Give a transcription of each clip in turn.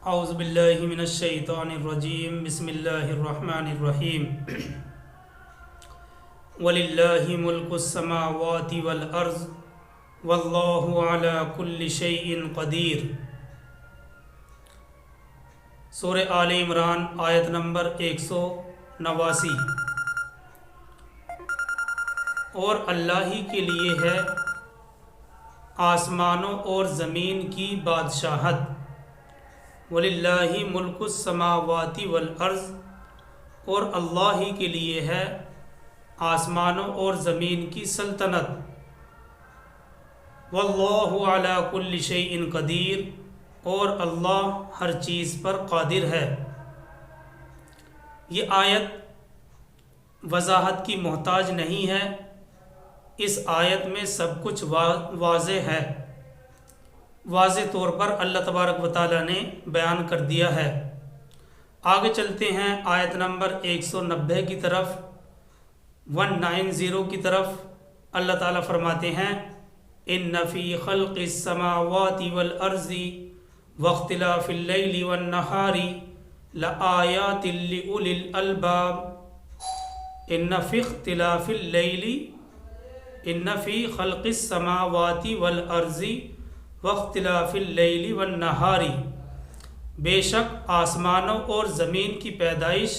اعوذ باللہ من الشیطان الرجیم بسم اللہ الرحمن الرحیم وَلِلَّهِ مُلْكُ السَّمَاوَاتِ وَالْأَرْضِ وَاللَّهُ عَلَى كُلِّ شَيْءٍ قَدِيرٌ۔ سورہ آل عمران آیت نمبر 189۔ اور اللہ ہی کے لیے ہے آسمانوں اور زمین کی بادشاہت۔ وَلِلَّهِ مُلْكُ السَّمَاوَاتِ وَالْأَرْضِ، اور اللہ ہی کے لیے ہے آسمانوں اور زمین کی سلطنت۔ وَاللَّهُ عَلَى كُلِّ شَيْءٍ قَدِيرٌ، اور اللہ ہر چیز پر قادر ہے۔ یہ آیت وضاحت کی محتاج نہیں ہے، اس آیت میں سب کچھ واضح ہے، واضح طور پر اللہ تبارک و تعالیٰ نے بیان کر دیا ہے۔ آگے چلتے ہیں آیت نمبر 190 کی طرف، 190 کی طرف۔ اللہ تعالیٰ فرماتے ہیں ان فی خلق السماوات والارض واختلاف اللیل والنہار لآیات لأولی الالباب۔ ان فی خلق السماوات والارض واختلاف اللیل والنہار، بے شک آسمانوں اور زمین کی پیدائش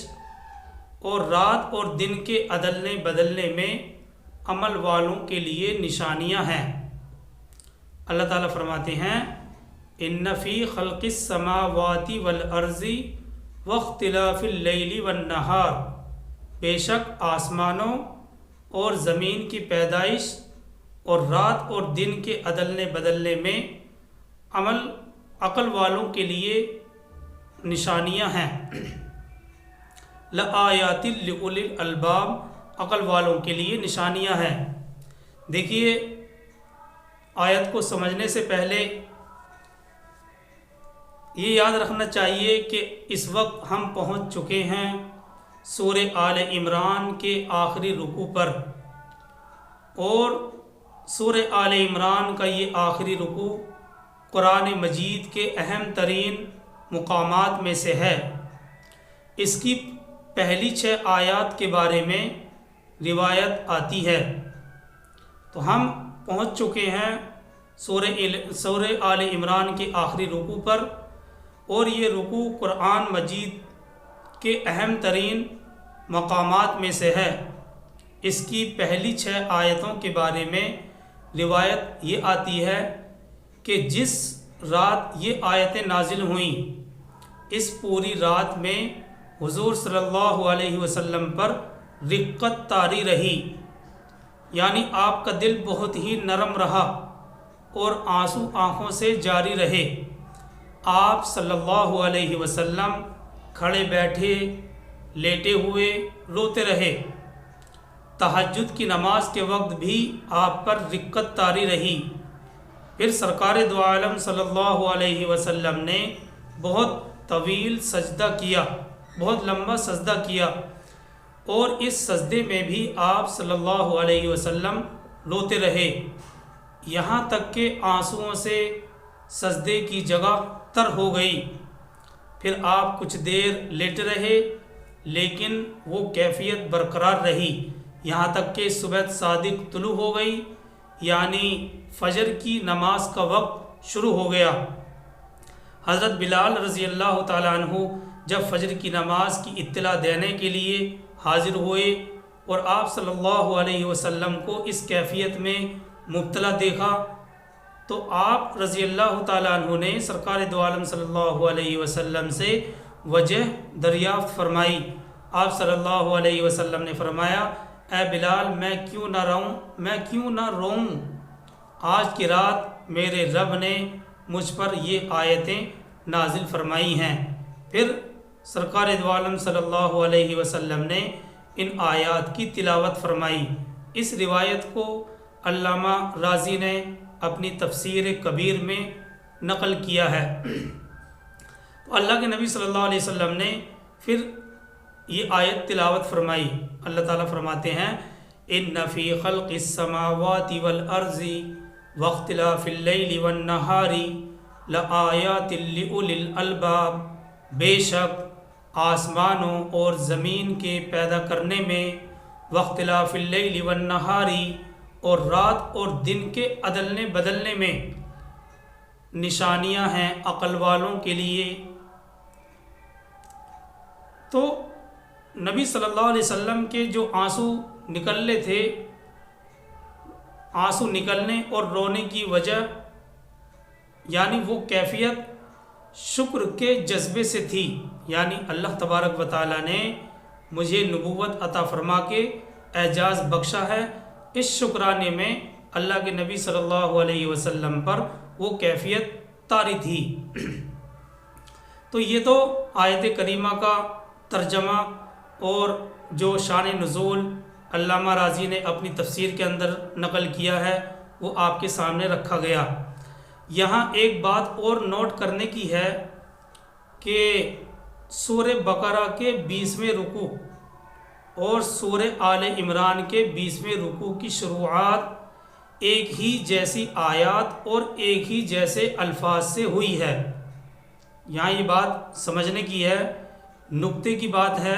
اور رات اور دن کے عدلنے بدلنے میں عمل والوں کے لیے نشانیاں ہیں۔ اللہ تعالیٰ فرماتے ہیں ان فی خلق السماوات والارض واختلاف اللیل والنہار، بے شک آسمانوں اور زمین کی پیدائش اور رات اور دن کے عدلنے بدلنے میں عقل والوں کے لیے نشانیاں ہیں۔ لآیات لأولی الالباب، عقل والوں کے لیے نشانیاں ہیں۔ دیکھیے، آیت کو سمجھنے سے پہلے یہ یاد رکھنا چاہیے کہ اس وقت ہم پہنچ چکے ہیں سورہ آل عمران کے آخری رکوع پر، اور سورہ آل عمران کا یہ آخری رکوع قرآن مجید کے اہم ترین مقامات میں سے ہے۔ اس کی پہلی 6 آیات کے بارے میں روایت آتی ہے۔ تو ہم پہنچ چکے ہیں سورہ آل عمران کے آخری رکوع پر، اور یہ رکوع قرآن مجید کے اہم ترین مقامات میں سے ہے۔ اس کی پہلی 6 آیتوں کے بارے میں روایت یہ آتی ہے کہ جس رات یہ آیتیں نازل ہوئیں، اس پوری رات میں حضور صلی اللہ علیہ وسلم پر رقت طاری رہی، یعنی آپ کا دل بہت ہی نرم رہا اور آنسو آنکھوں سے جاری رہے۔ آپ صلی اللہ علیہ وسلم کھڑے بیٹھے لیٹے ہوئے روتے رہے۔ تہجد کی نماز کے وقت بھی آپ پر رقت طاری رہی۔ پھر سرکار دو عالم صلی اللہ علیہ وسلم نے بہت طویل سجدہ کیا، بہت لمبا سجدہ کیا، اور اس سجدے میں بھی آپ صلی اللہ علیہ وسلم روتے رہے، یہاں تک کہ آنسوؤں سے سجدے کی جگہ تر ہو گئی۔ پھر آپ کچھ دیر لیٹے رہے، لیکن وہ کیفیت برقرار رہی، یہاں تک کہ صبح صادق طلوع ہو گئی، یعنی فجر کی نماز کا وقت شروع ہو گیا۔ حضرت بلال رضی اللہ تعالیٰ عنہ جب فجر کی نماز کی اطلاع دینے کے لیے حاضر ہوئے اور آپ صلی اللہ علیہ وسلم کو اس کیفیت میں مبتلا دیکھا، تو آپ رضی اللہ تعالیٰ عنہ نے سرکار دو عالم صلی اللہ علیہ وسلم سے وجہ دریافت فرمائی۔ آپ صلی اللہ علیہ وسلم نے فرمایا، اے بلال، میں کیوں نہ روؤں؟ آج کی رات میرے رب نے مجھ پر یہ آیتیں نازل فرمائی ہیں۔ پھر سرکار دو عالم صلی اللہ علیہ وسلم نے ان آیات کی تلاوت فرمائی۔ اس روایت کو علامہ رازی نے اپنی تفسیر کبیر میں نقل کیا ہے۔ تو اللہ کے نبی صلی اللہ علیہ وسلم نے پھر یہ آیت تلاوت فرمائی۔ اللہ تعالیٰ فرماتے ہیں ان فی خلق السماوات والارض واختلاف اللیل والنہار لآیات لأولی الالباب، بے شک آسمانوں اور زمین کے پیدا کرنے میں، واختلاف اللیل والنہار، اور رات اور دن کے عدلنے بدلنے میں نشانیاں ہیں عقل والوں کے لیے۔ تو نبی صلی اللہ علیہ وسلم کے جو آنسو نکلنے تھے، آنسو نکلنے اور رونے کی وجہ یعنی وہ کیفیت شکر کے جذبے سے تھی، یعنی اللہ تبارک و تعالیٰ نے مجھے نبوت عطا فرما کے اعجاز بخشا ہے، اس شکرانے میں اللہ کے نبی صلی اللہ علیہ وسلم پر وہ کیفیت طاری تھی۔ تو یہ تو آیت کریمہ کا ترجمہ اور جو شان نزول علامہ راضی نے اپنی تفسیر کے اندر نقل کیا ہے وہ آپ کے سامنے رکھا گیا۔ یہاں ایک بات اور نوٹ کرنے کی ہے کہ سورہ بقرہ کے 20ویں رکوع اور سورہ آل عمران کے 20ویں رکوع کی شروعات ایک ہی جیسی آیات اور ایک ہی جیسے الفاظ سے ہوئی ہے۔ یہاں یہ بات سمجھنے کی ہے، نقطے کی بات ہے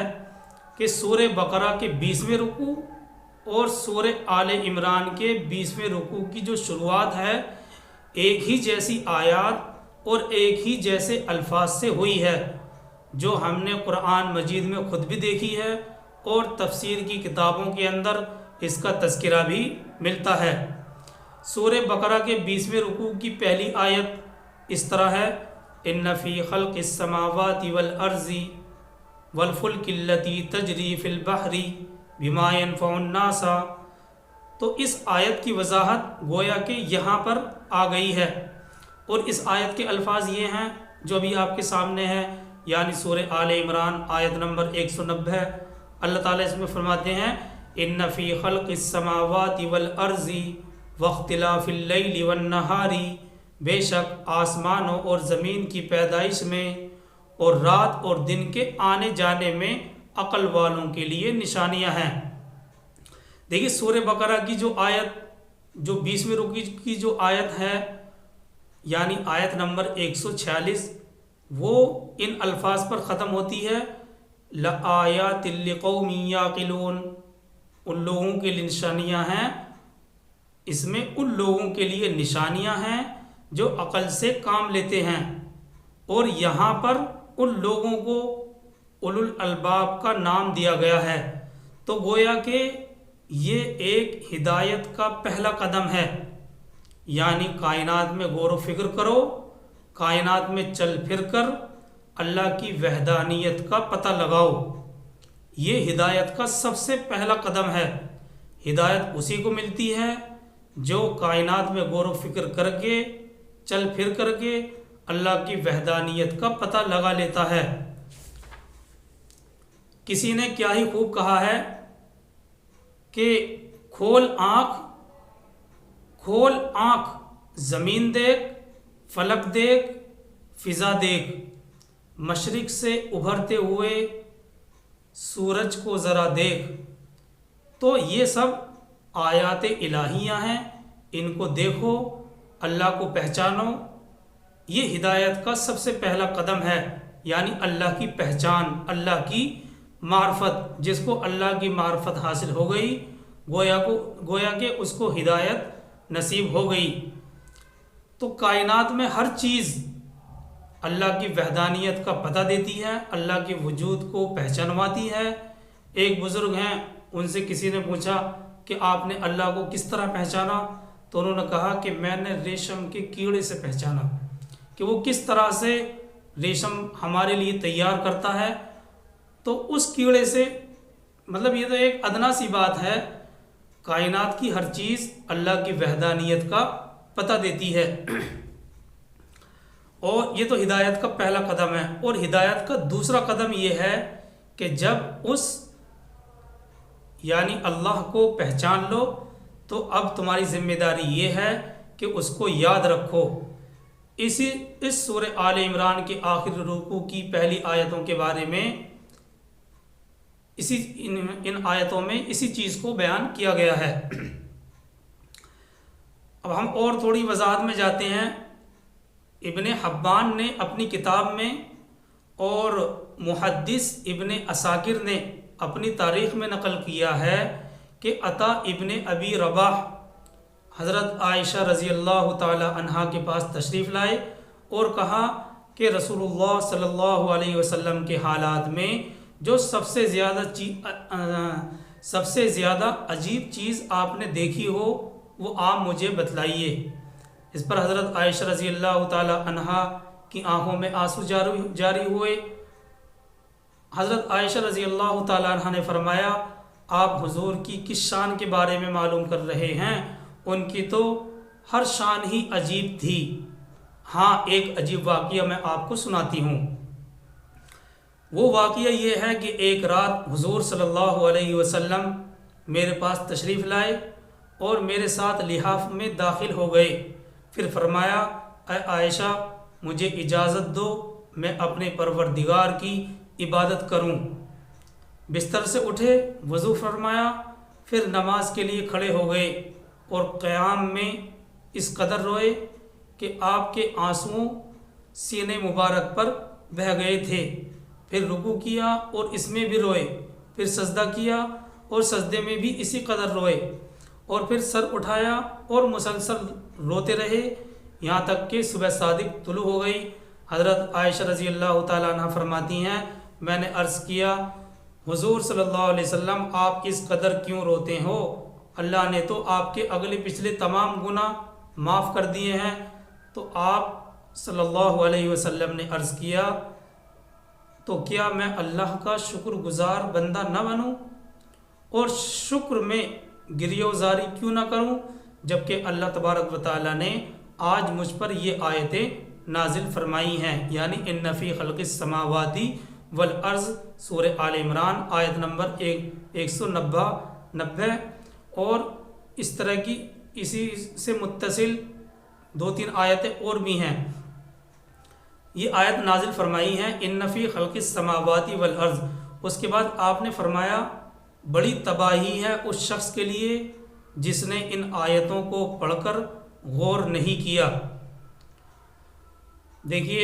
کہ سورہ بقرہ کے 20ویں رکوع اور سورہ آل عمران کے 20ویں رکوع کی جو شروعات ہے ایک ہی جیسی آیات اور ایک ہی جیسے الفاظ سے ہوئی ہے، جو ہم نے قرآن مجید میں خود بھی دیکھی ہے اور تفسیر کی کتابوں کے اندر اس کا تذکرہ بھی ملتا ہے۔ سورہ بقرہ کے 20ویں رکوع کی پہلی آیت اس طرح ہے، ان فی خلق السماوات والارض والفلک التی تجری فی البحر بما ينفع الناس۔ تو اس آیت کی وضاحت گویا کہ یہاں پر آ گئی ہے، اور اس آیت کے الفاظ یہ ہیں جو ابھی آپ کے سامنے ہیں، یعنی سورہ آل عمران آیت نمبر 190۔ اللہ تعالیٰ اس میں فرماتے ہیں، ان فی خلق السماوات والارض واختلاف اللیل والنہار، بے شک آسمانوں اور زمین کی پیدائش میں اور رات اور دن کے آنے جانے میں عقل والوں کے لیے نشانیاں ہیں۔ دیکھیے سورہ بقرہ کی جو آیت، جو 20ویں رکوع کی جو آیت ہے، یعنی آیت نمبر 146، وہ ان الفاظ پر ختم ہوتی ہے، لآیات لقوم یعقلون، ان لوگوں کے لیے نشانیاں ہیں، اس میں ان لوگوں کے لیے نشانیاں ہیں جو عقل سے کام لیتے ہیں، اور یہاں پر ان لوگوں کو اولو الالباب کا نام دیا گیا ہے۔ تو گویا کہ یہ ایک ہدایت کا پہلا قدم ہے، یعنی کائنات میں غور و فکر کرو، کائنات میں چل پھر کر اللہ کی وحدانیت کا پتہ لگاؤ، یہ ہدایت کا سب سے پہلا قدم ہے۔ ہدایت اسی کو ملتی ہے جو کائنات میں غور و فکر کر کے چل پھر کر کے اللہ کی وحدانیت کا پتہ لگا لیتا ہے۔ کسی نے کیا ہی خوب کہا ہے کہ کھول آنکھ زمین دیکھ، فلک دیکھ، فضا دیکھ، مشرق سے ابھرتے ہوئے سورج کو ذرا دیکھ۔ تو یہ سب آیات الہیہ ہیں، ان کو دیکھو، اللہ کو پہچانو۔ یہ ہدایت کا سب سے پہلا قدم ہے، یعنی اللہ کی پہچان، اللہ کی معرفت۔ جس کو اللہ کی معرفت حاصل ہو گئی گویا کہ اس کو ہدایت نصیب ہو گئی۔ تو کائنات میں ہر چیز اللہ کی وحدانیت کا پتہ دیتی ہے، اللہ کے وجود کو پہچانواتی ہے۔ ایک بزرگ ہیں، ان سے کسی نے پوچھا کہ آپ نے اللہ کو کس طرح پہچانا؟ تو انہوں نے کہا کہ میں نے ریشم کے کیڑے سے پہچانا، کہ وہ کس طرح سے ریشم ہمارے لیے تیار کرتا ہے۔ تو اس کیڑے سے، مطلب یہ تو ایک ادنا سی بات ہے، کائنات کی ہر چیز اللہ کی وحدانیت کا پتہ دیتی ہے۔ اور یہ تو ہدایت کا پہلا قدم ہے۔ اور ہدایت کا دوسرا قدم یہ ہے کہ جب یعنی اللہ کو پہچان لو تو اب تمہاری ذمہ داری یہ ہے کہ اس کو یاد رکھو۔ اس سورہ آل عمران کے آخر رکوع کی پہلی آیتوں کے بارے میں ان آیتوں میں اسی چیز کو بیان کیا گیا ہے۔ اب ہم اور تھوڑی وضاحت میں جاتے ہیں ابن حبان نے اپنی کتاب میں اور محدث ابن عساکر نے اپنی تاریخ میں نقل کیا ہے کہ عطا ابن ابی رباح حضرت عائشہ رضی اللہ تعالی عنہا کے پاس تشریف لائے اور کہا کہ رسول اللہ صلی اللہ علیہ وسلم کے حالات میں جو سب سے زیادہ عجیب چیز آپ نے دیکھی ہو وہ آپ مجھے بتلائیے۔ اس پر حضرت عائشہ رضی اللہ تعالی عنہا کی آنکھوں میں آنسو جاری ہوئے۔ حضرت عائشہ رضی اللہ تعالی عنہ نے فرمایا آپ حضور کی کس شان کے بارے میں معلوم کر رہے ہیں؟ ان کی تو ہر شان ہی عجیب تھی۔ ہاں ایک عجیب واقعہ میں آپ کو سناتی ہوں۔ وہ واقعہ یہ ہے کہ ایک رات حضور صلی اللہ علیہ وسلم میرے پاس تشریف لائے اور میرے ساتھ لحاف میں داخل ہو گئے۔ پھر فرمایا اے عائشہ مجھے اجازت دو میں اپنے پروردگار کی عبادت کروں۔ بستر سے اٹھے، وضو فرمایا، پھر نماز کے لیے کھڑے ہو گئے اور قیام میں اس قدر روئے کہ آپ کے آنسوؤں سینے مبارک پر بہہ گئے تھے۔ پھر رکوع کیا اور اس میں بھی روئے، پھر سجدہ کیا اور سجدے میں بھی اسی قدر روئے، اور پھر سر اٹھایا اور مسلسل روتے رہے یہاں تک کہ صبح صادق طلوع ہو گئی۔ حضرت عائشہ رضی اللہ تعالیٰ عنہ فرماتی ہیں میں نے عرض کیا حضور صلی اللہ علیہ وسلم آپ اس قدر کیوں روتے ہو؟ اللہ نے تو آپ کے اگلے پچھلے تمام گناہ معاف کر دیے ہیں۔ تو آپ صلی اللہ علیہ وسلم نے عرض کیا تو کیا میں اللہ کا شکر گزار بندہ نہ بنوں اور شکر میں گریہ وزاری کیوں نہ کروں، جبکہ اللہ تبارک و تعالیٰ نے آج مجھ پر یہ آیتیں نازل فرمائی ہیں، یعنی ان فی خلق السماوات والارض سورہ آل عمران آیت نمبر 190 اور اس طرح کی اسی سے متصل 2-3 آیتیں اور بھی ہیں۔ یہ آیت نازل فرمائی ہیں ان فی خلق السماوات والارض۔ اس کے بعد آپ نے فرمایا بڑی تباہی ہے اس شخص کے لیے جس نے ان آیتوں کو پڑھ کر غور نہیں کیا۔ دیکھیے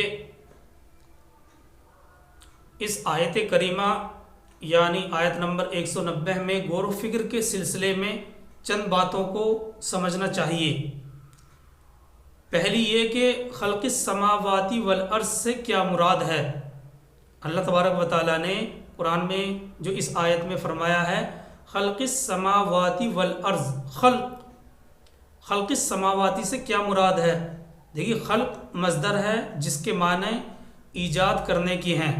اس آیت کریمہ یعنی آیت نمبر 190 میں غور و فکر کے سلسلے میں چند باتوں کو سمجھنا چاہیے۔ پہلی یہ کہ خلق السماوات والارض سے کیا مراد ہے۔ اللہ تبارک و تعالیٰ نے قرآن میں جو اس آیت میں فرمایا ہے خلق السماوات والارض، خلق السماواتی سے کیا مراد ہے؟ دیکھیے خلق مصدر ہے جس کے معنی ایجاد کرنے کے ہیں،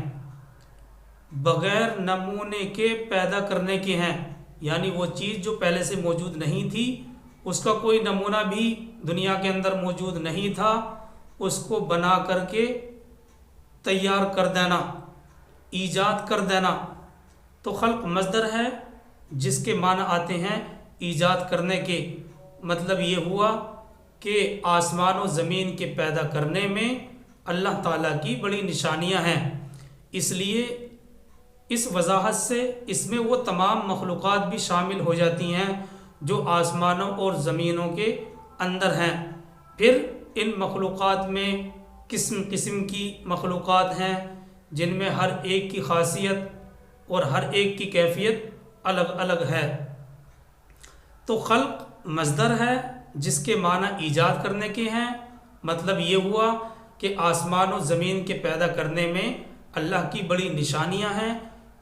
بغیر نمونے کے پیدا کرنے کے ہیں، یعنی وہ چیز جو پہلے سے موجود نہیں تھی، اس کا کوئی نمونہ بھی دنیا کے اندر موجود نہیں تھا، اس کو بنا کر کے تیار کر دینا، ایجاد کر دینا۔ تو خلق مصدر ہے جس کے معنی آتے ہیں ایجاد کرنے کے۔ مطلب یہ ہوا کہ آسمان و زمین کے پیدا کرنے میں اللہ تعالیٰ کی بڑی نشانیاں ہیں، اس لیے اس وضاحت سے اس میں وہ تمام مخلوقات بھی شامل ہو جاتی ہیں جو آسمانوں اور زمینوں کے اندر ہیں۔ پھر ان مخلوقات میں قسم قسم کی مخلوقات ہیں جن میں ہر ایک کی خاصیت اور ہر ایک کی کیفیت الگ الگ ہے۔ تو خلق مصدر ہے جس کے معنی ایجاد کرنے کے ہیں۔ مطلب یہ ہوا کہ آسمان و زمین کے پیدا کرنے میں اللہ کی بڑی نشانیاں ہیں،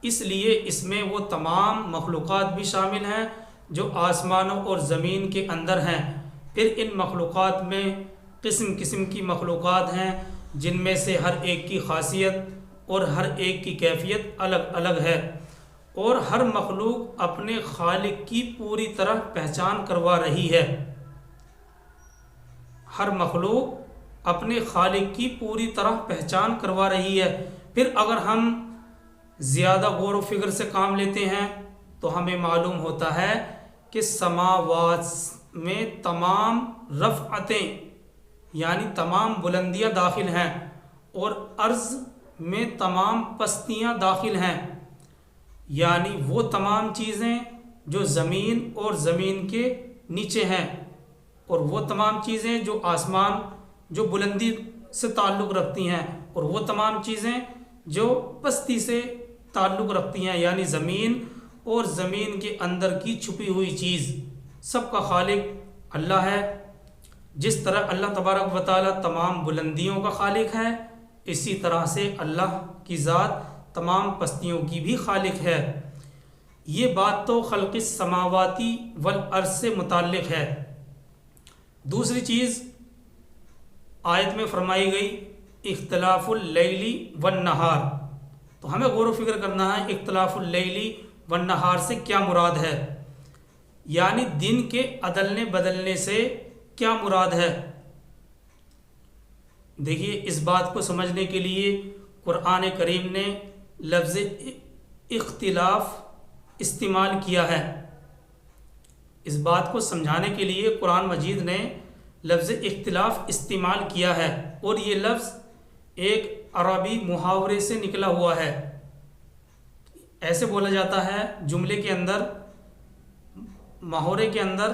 اس لیے اس میں وہ تمام مخلوقات بھی شامل ہیں جو آسمانوں اور زمین کے اندر ہیں۔ پھر ان مخلوقات میں قسم قسم کی مخلوقات ہیں جن میں سے ہر ایک کی خاصیت اور ہر ایک کی کیفیت الگ الگ ہے، اور ہر مخلوق اپنے خالق کی پوری طرح پہچان کروا رہی ہے۔ ہر مخلوق اپنے خالق کی پوری طرح پہچان کروا رہی ہے۔ پھر اگر ہم زیادہ غور و فکر سے کام لیتے ہیں تو ہمیں معلوم ہوتا ہے کہ سماوات میں تمام رفعتیں یعنی تمام بلندیاں داخل ہیں، اور ارض میں تمام پستیاں داخل ہیں، یعنی وہ تمام چیزیں جو زمین اور زمین کے نیچے ہیں، اور وہ تمام چیزیں جو آسمان جو بلندی سے تعلق رکھتی ہیں، اور وہ تمام چیزیں جو پستی سے تعلق رکھتی ہیں، یعنی زمین اور زمین کے اندر کی چھپی ہوئی چیز، سب کا خالق اللہ ہے۔ جس طرح اللہ تبارک و تعالیٰ تمام بلندیوں کا خالق ہے، اسی طرح سے اللہ کی ذات تمام پستیوں کی بھی خالق ہے۔ یہ بات تو خلق السماواتی والارض سے متعلق ہے۔ دوسری چیز آیت میں فرمائی گئی اختلاف اللیل والنہار، تو ہمیں غور و فکر کرنا ہے اختلاف اللیل والنہار سے کیا مراد ہے، یعنی دن کے عدلنے بدلنے سے کیا مراد ہے۔ دیکھیے، اس بات کو سمجھنے کے لیے قرآن کریم نے لفظ اختلاف استعمال کیا ہے۔ اس بات کو سمجھانے کے لیے قرآن مجید نے لفظ اختلاف استعمال کیا ہے، اور یہ لفظ ایک عربی محاورے سے نکلا ہوا ہے۔ ایسے بولا جاتا ہے جملے کے اندر، محاورے کے اندر،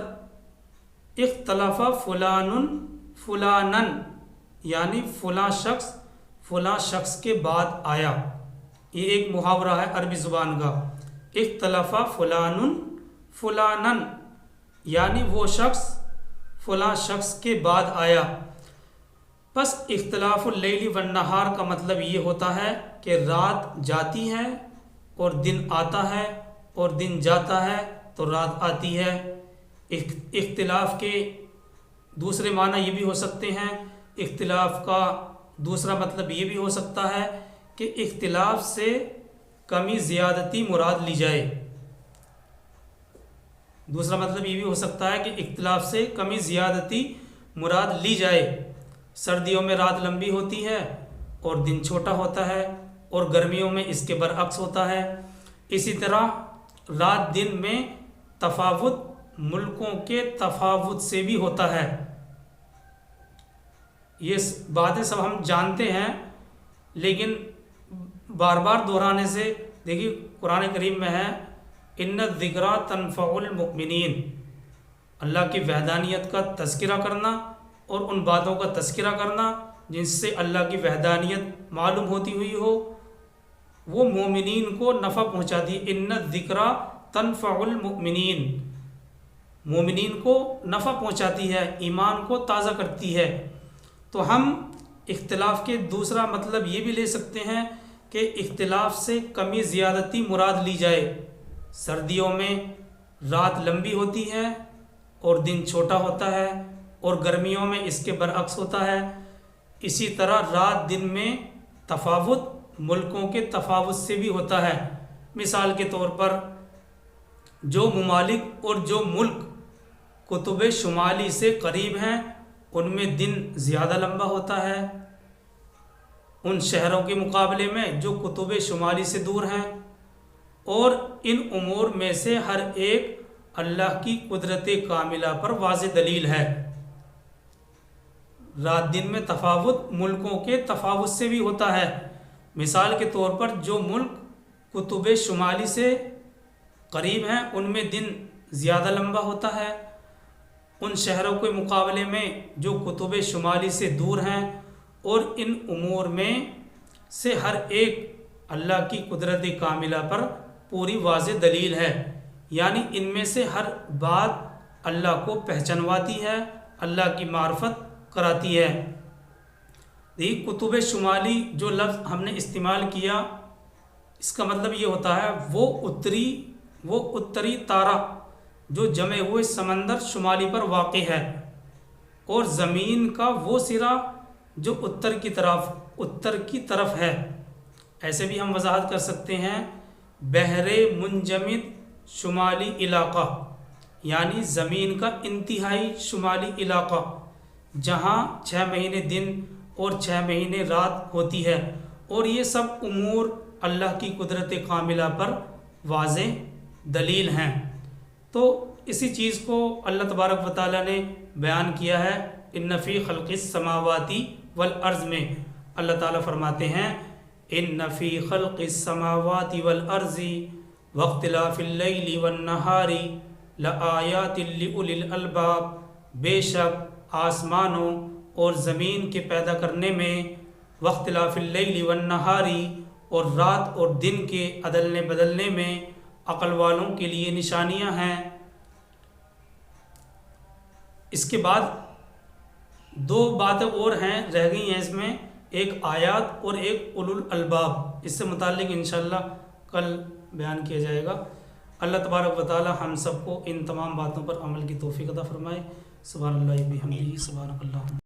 اختلف فلان فلانن، یعنی فلاں شخص کے بعد آیا۔ یہ ایک محاورہ ہے عربی زبان کا، اختلف فلان فلانن، یعنی وہ شخص فلاں شخص کے بعد آیا۔ پس اختلاف اللیل والنہار کا مطلب یہ ہوتا ہے کہ رات جاتی ہے اور دن آتا ہے، اور دن جاتا ہے تو رات آتی ہے۔ اختلاف کے دوسرے معنی یہ بھی ہو سکتے ہیں، اختلاف کا دوسرا مطلب یہ بھی ہو سکتا ہے کہ اختلاف سے کمی زیادتی مراد لی جائے۔ دوسرا مطلب یہ بھی ہو سکتا ہے کہ اختلاف سے کمی زیادتی مراد لی جائے۔ سردیوں میں رات لمبی ہوتی ہے اور دن چھوٹا ہوتا ہے، اور گرمیوں میں اس کے برعکس ہوتا ہے۔ اسی طرح رات دن میں تفاوت ملکوں کے تفاوت سے بھی ہوتا ہے۔ یہ باتیں سب ہم جانتے ہیں، لیکن بار بار دہرانے سے، دیکھیے قرآن کریم میں ہے ان الذکریٰ تنفع المؤمنین، اللہ کی وحدانیت کا تذکرہ کرنا اور ان باتوں کا تذکرہ کرنا جن سے اللہ کی وحدانیت معلوم ہوتی ہوئی ہو، وہ مومنین کو نفع پہنچاتی ہے۔ ان الذکریٰ تنفع المؤمنین، مومنین کو نفع پہنچاتی ہے، ایمان کو تازہ کرتی ہے۔ تو ہم اختلاف کے دوسرا مطلب یہ بھی لے سکتے ہیں کہ اختلاف سے کمی زیادتی مراد لی جائے۔ سردیوں میں رات لمبی ہوتی ہے اور دن چھوٹا ہوتا ہے، اور گرمیوں میں اس کے برعکس ہوتا ہے۔ اسی طرح رات دن میں تفاوت ملکوں کے تفاوت سے بھی ہوتا ہے۔ مثال کے طور پر جو ممالک اور جو ملک قطب شمالی سے قریب ہیں ان میں دن زیادہ لمبا ہوتا ہے ان شہروں کے مقابلے میں جو قطب شمالی سے دور ہیں، اور ان امور میں سے ہر ایک اللہ کی قدرت کاملہ پر واضح دلیل ہے۔ رات دن میں تفاوت ملکوں کے تفاوت سے بھی ہوتا ہے۔ مثال کے طور پر جو ملک قطب شمالی سے قریب ہیں ان میں دن زیادہ لمبا ہوتا ہے، ان شہروں کے مقابلے میں جو قطب شمالی سے دور ہیں، اور ان امور میں سے ہر ایک اللہ کی قدرت کاملہ پر پوری واضح دلیل ہے، یعنی ان میں سے ہر بات اللہ کو پہچانواتی ہے، اللہ کی معرفت کراتی ہے۔ دیکھیے، قطب شمالی جو لفظ ہم نے استعمال کیا، اس کا مطلب یہ ہوتا ہے وہ اتری تارہ جو جمے ہوئے سمندر شمالی پر واقع ہے، اور زمین کا وہ سرا جو اتر کی طرف ہے۔ ایسے بھی ہم وضاحت کر سکتے ہیں بحر منجمد شمالی علاقہ، یعنی زمین کا انتہائی شمالی علاقہ جہاں 6 مہینے دن اور 6 مہینے رات ہوتی ہے، اور یہ سب امور اللہ کی قدرت کاملہ پر واضح دلیل ہیں۔ تو اسی چیز کو اللہ تبارک و تعالیٰ نے بیان کیا ہے ان فی خلق السماوات والارض میں۔ اللہ تعالیٰ فرماتے ہیں ان فی خلق السماوات والارض واختلاف اللیل والنہار لآیات لأولی الالباب، بے شک آسمانوں اور زمین کے پیدا کرنے میں، واختلاف اللیل والنہار، اور رات اور دن کے عدلنے بدلنے میں عقل والوں کے لیے نشانیاں ہیں۔ اس کے بعد دو باتیں اور ہیں رہ گئی ہیں اس میں، ایک آیات اور ایک اولو الالباب، اس سے متعلق انشاءاللہ کل بیان کیا جائے گا۔ اللہ تبارک و تعالی ہم سب کو ان تمام باتوں پر عمل کی توفیق عطا فرمائے۔ سبحان اللہ بحمدہ، سبحانک اللہم۔